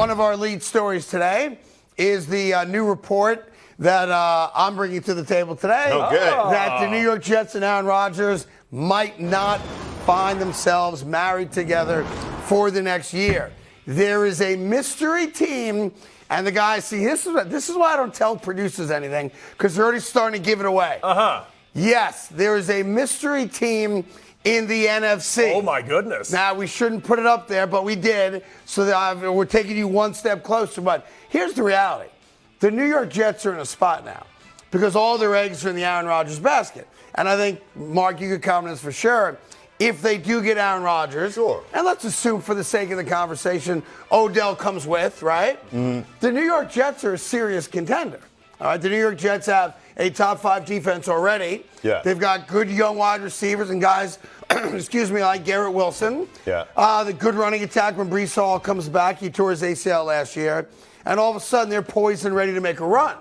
one of our lead stories today is the new report that I'm bringing to the table today. Okay. That the New York Jets and Aaron Rodgers might not find themselves married together for the next year. There is a mystery team, and the guys, see, this is why I don't tell producers anything, because they're already starting to give it away. Yes, there is a mystery team in the NFC. Oh, my goodness. Now, we shouldn't put it up there, but we did, so that we're taking you one step closer. But here's the reality. The New York Jets are in a spot now because all their eggs are in the Aaron Rodgers basket. And I think, Mark, you could comment this for sure. If they do get Aaron Rodgers, sure. And let's assume for the sake of the conversation, Odell comes with, right? The New York Jets are a serious contender. All right, the New York Jets have a top 5 defense already. Yeah. They've got good young wide receivers and guys, excuse me, like Garrett Wilson. Yeah. The good running attack when Breece Hall comes back. He tore his ACL last year. And all of a sudden, they're poised and ready to make a run.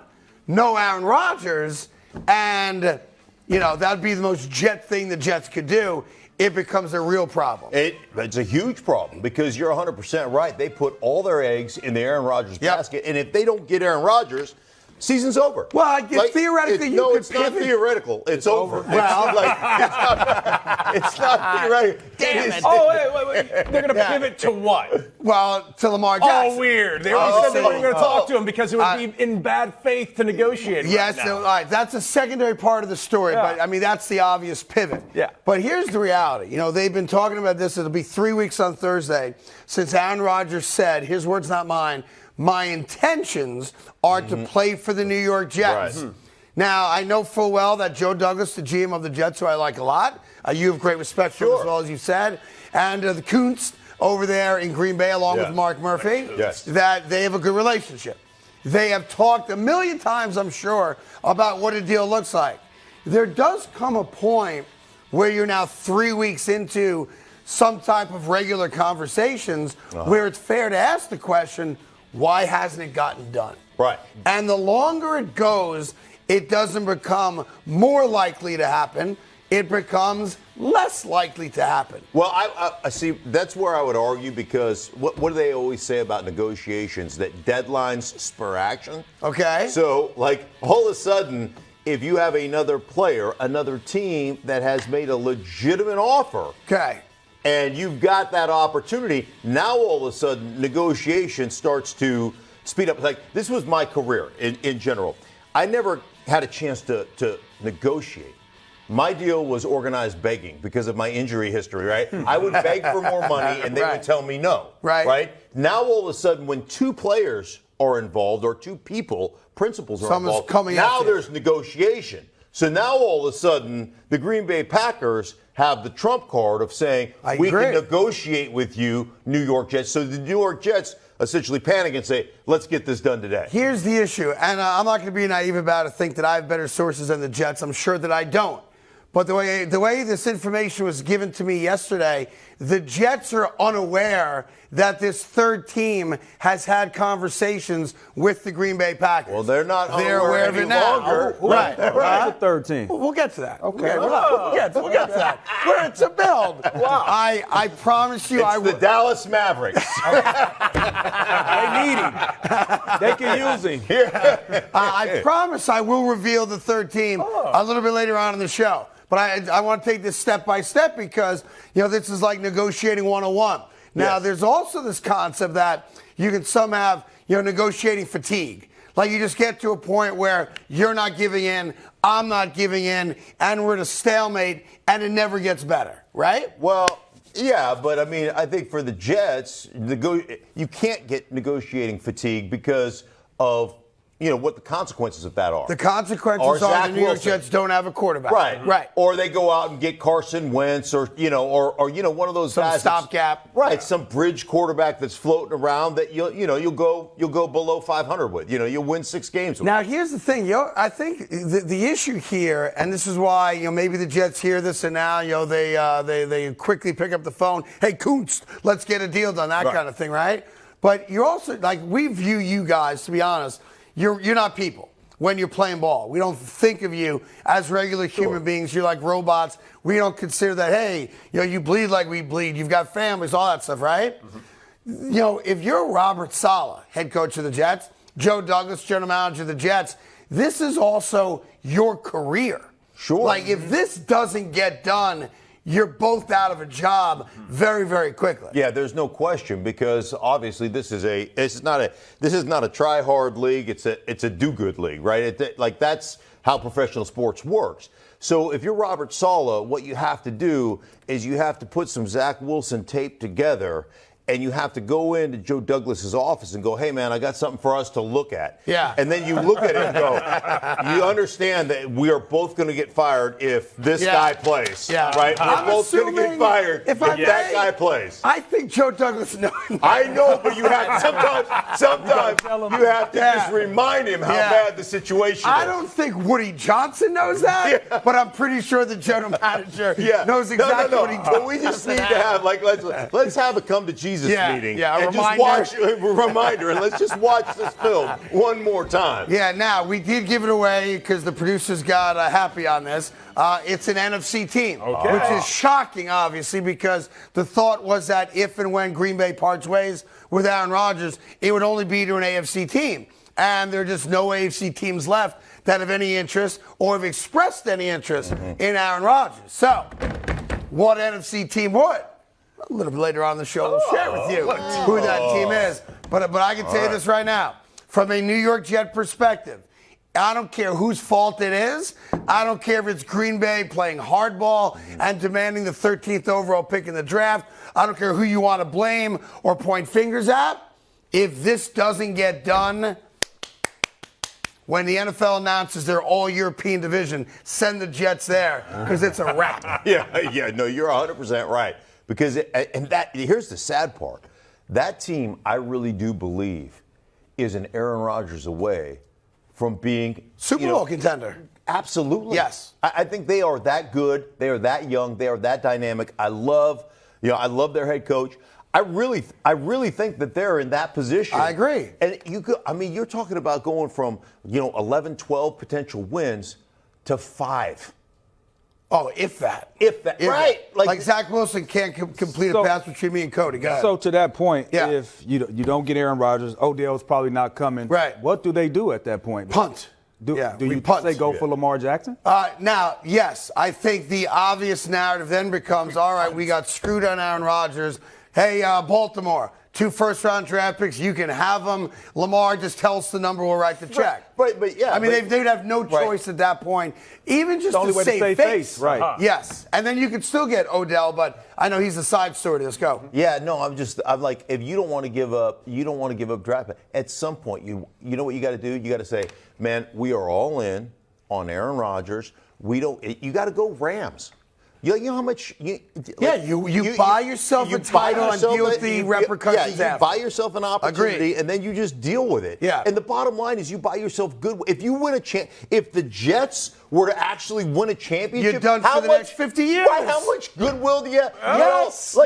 No Aaron Rodgers, and, that'd be the most Jet thing the Jets could do. It becomes a real problem. It's a huge problem because you're 100% right. They put all their eggs in the Aaron Rodgers basket, and if they don't get Aaron Rodgers, season's over. Well, theoretically, you could it's not pivot. theoretical. It's over. Well, it's not theoretical. Damn it. Oh, wait. They're going to pivot to what? Well, to Lamar Jackson. Oh, weird. They already said they weren't going to talk to him because it would be in bad faith to negotiate. Yes, right now. all right. That's a secondary part of the story, but that's the obvious pivot. Yeah. But here's the reality. They've been talking about this. It'll be 3 weeks on Thursday since Aaron Rodgers said, his words, not mine, my intentions are to play for the New York Jets. Right. Now, I know full well that Joe Douglas, the GM of the Jets, who I like a lot, you have great respect for him as well as you said, and the Kuntz over there in Green Bay along with Mark Murphy, that they have a good relationship. They have talked a million times, I'm sure, about what a deal looks like. There does come a point where you're now 3 weeks into some type of regular conversations where it's fair to ask the question, why hasn't it gotten done? Right. And the longer it goes, it doesn't become more likely to happen. It becomes less likely to happen. Well, I see. That's where I would argue because what do they always say about negotiations? That deadlines spur action. Okay. So, all of a sudden, if you have another player, another team that has made a legitimate offer. Okay. And you've got that opportunity. Now, all of a sudden, negotiation starts to speed up. This was my career in general. I never had a chance to negotiate. My deal was organized begging because of my injury history, right? I would beg for more money, and they would tell me no. Right? Now, all of a sudden, when 2 players are involved or 2 people, principals are involved, now there's negotiation. So now, all of a sudden, the Green Bay Packers have the trump card of saying, we can negotiate with you, New York Jets. So the New York Jets essentially panic and say, let's get this done today. Here's the issue, and I'm not going to be naive about it, think that I have better sources than the Jets. I'm sure that I don't. But the way this information was given to me yesterday, the Jets are unaware that this third team has had conversations with the Green Bay Packers. Well, they're not They're aware of it now. Right. The third team. We'll get to that. Okay. We'll get to that. It's a build. Wow. I promise you, I will. The Dallas Mavericks. They need him. They can use him. I promise I will reveal the third team a little bit later on in the show. But I want to take this step by step because, this is like negotiating 101. Now, there's also this concept that you can somehow have, negotiating fatigue. Like you just get to a point where you're not giving in, I'm not giving in, and we're at a stalemate, and it never gets better, right? Well, yeah, but I think for the Jets, you can't get negotiating fatigue because of what the consequences of that are. The consequences are the New York Jets don't have a quarterback. Right. Or they go out and get Carson Wentz or one of those guys. Some stopgap. Right. Some bridge quarterback that's floating around that you'll go below 500 with. You'll win 6 games with. Now, here's the thing. I think the issue here, and this is why, maybe the Jets hear this and now, they quickly pick up the phone. Hey, Kuntz, let's get a deal done, that kind of thing, right? But you're also, we view you guys, to be honest, you're not people when you're playing ball. We don't think of you as regular human beings. You're like robots. We don't consider that, hey, you bleed like we bleed. You've got families, all that stuff, right? if you're Robert Saleh, head coach of the Jets, Joe Douglas, general manager of the Jets, this is also your career. Sure. Like, if this doesn't get done, you're both out of a job very, very quickly. Yeah, there's no question, because obviously this is not a try hard league. It's a do good league, right? That's how professional sports works. So if you're Robert Saleh, what you have to do is you have to put some Zach Wilson tape together, and you have to go into Joe Douglas's office and go, hey, man, I got something for us to look at. Yeah. And then you look at it and go, you understand that we are both going to get fired if this guy plays. Yeah. Right? We're both going to get fired if that guy plays. I think Joe Douglas knows. I know, but you have sometimes you have to just remind him how bad the situation is. I don't think Woody Johnson knows that, but I'm pretty sure the general manager knows exactly what he does. But we just need to have, let's have a come to Jesus meeting. Yeah, and just watch a reminder, and let's just watch this film one more time. Yeah, now, we did give it away because the producers got happy on this. It's an NFC team, which is shocking, obviously, because the thought was that if and when Green Bay parts ways with Aaron Rodgers, it would only be to an AFC team. And there are just no AFC teams left that have any interest or have expressed any interest in Aaron Rodgers. So, what NFC team would? A little bit later on in the show, we'll share with you who that team is. But I can tell you this right now. From a New York Jet perspective, I don't care whose fault it is. I don't care if it's Green Bay playing hardball and demanding the 13th overall pick in the draft. I don't care who you want to blame or point fingers at. If this doesn't get done, when the NFL announces their all-European division, send the Jets there, because it's a wrap. No, you're 100% right. Because here's the sad part. That team, I really do believe, is an Aaron Rodgers away from being Super Bowl contender. Absolutely. Yes. I think they are that good. They are that young. They are that dynamic. I love their head coach. I really think that they're in that position. I agree. And you're talking about going from 11, 12 potential wins to 5. Oh, if that. Right. Like Zach Wilson can't complete a pass between me and Cody. Go ahead. So to that point, if you don't get Aaron Rodgers, Odell's probably not coming. Right. What do they do at that point? Punt. Do you punt. say go for Lamar Jackson? Now, yes, I think the obvious narrative then becomes, all right, we got screwed on Aaron Rodgers. Hey, Baltimore, 2 first-round draft picks, you can have them. Lamar, just tell us the number, we'll write the check. But yeah. They'd have no choice at that point, even just to save face. Right. Yes, and then you could still get Odell, but I know he's the side story to this. Go. Yeah, no, I'm like, if you don't want to give up, draft pick. At some point, you know what you got to do? You got to say, man, we are all in on Aaron Rodgers. You got to go Rams. You know how much you buy yourself a title and deal with the repercussions after. You buy yourself an opportunity, and then you just deal with it. Yeah. And the bottom line is you buy yourself good. If you win if the Jets were to actually win a championship, you're done for the next 50 years. Right, how much goodwill do you have? Yes.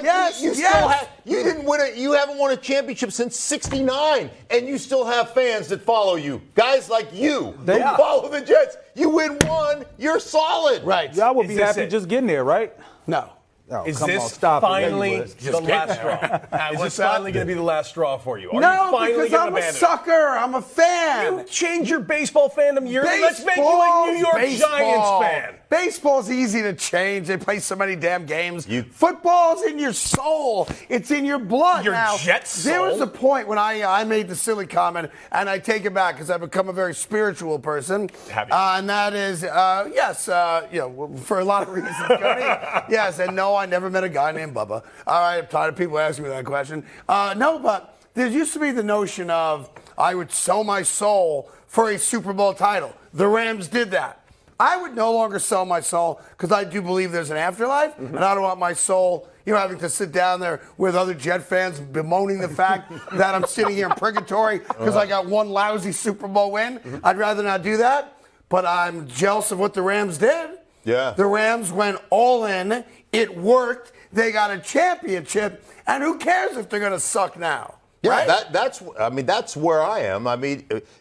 You didn't win you haven't won a championship since '69, and you still have fans that follow you. Guys like you who follow the Jets. You win one, you're solid. Right. Y'all would be happy just getting there, right? No. Oh, is this finally the last straw? Is this finally going to be the last straw for you? Are you finally because I'm a sucker. I'm a fan. You change your baseball fandom yearly. Let's make you a New York Giants fan. Baseball's easy to change. They play so many damn games. Football's in your soul. It's in your blood. Your now, Jets soul? There was a point when I made the silly comment, and I take it back because I've become a very spiritual person. And that is, yes, for a lot of reasons, Cody. Yes, and no, I never met a guy named Bubba. All right, I'm tired of people asking me that question. No, but there used to be the notion of I would sell my soul for a Super Bowl title. The Rams did that. I would no longer sell my soul because I do believe there's an afterlife, and I don't want my soul, having to sit down there with other Jet fans bemoaning the fact that I'm sitting here in purgatory because I got one lousy Super Bowl win. I'd rather not do that, but I'm jealous of what the Rams did. Yeah. The Rams went all in. It worked. They got a championship, and who cares if they're going to suck now? Yeah, right? that's where I am.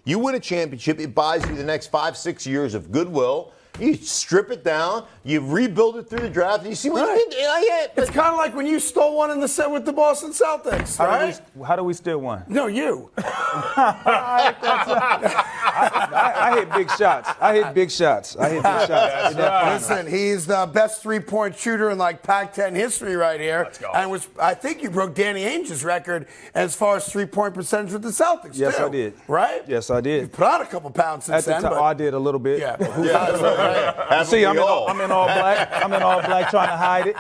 You win a championship, it buys you the next 5-6 years of goodwill, You strip it down, you rebuild it through the draft, and you see what you did. It's kind of like when you stole one in the set with the Boston Celtics, right? How do we steal one? No, you. I hit big shots. Listen, he's the best three-point shooter in like Pac-10 history right here. Let's go. And I think you broke Danny Ainge's record as far as three-point percentage with the Celtics, Yes, too. I did. Right? Yes, I did. You put on a couple pounds since At the then. time, I did a little bit. Yeah, but who does, right? See, I'm in all black. I'm in all black trying to hide it.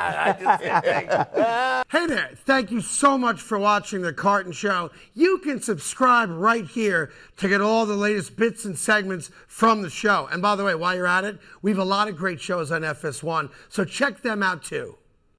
Hey there, thank you so much for watching The Carton Show. You can subscribe right here to get all the latest bits and segments from the show. And by the way, while you're at it, we have a lot of great shows on FS1, so check them out too.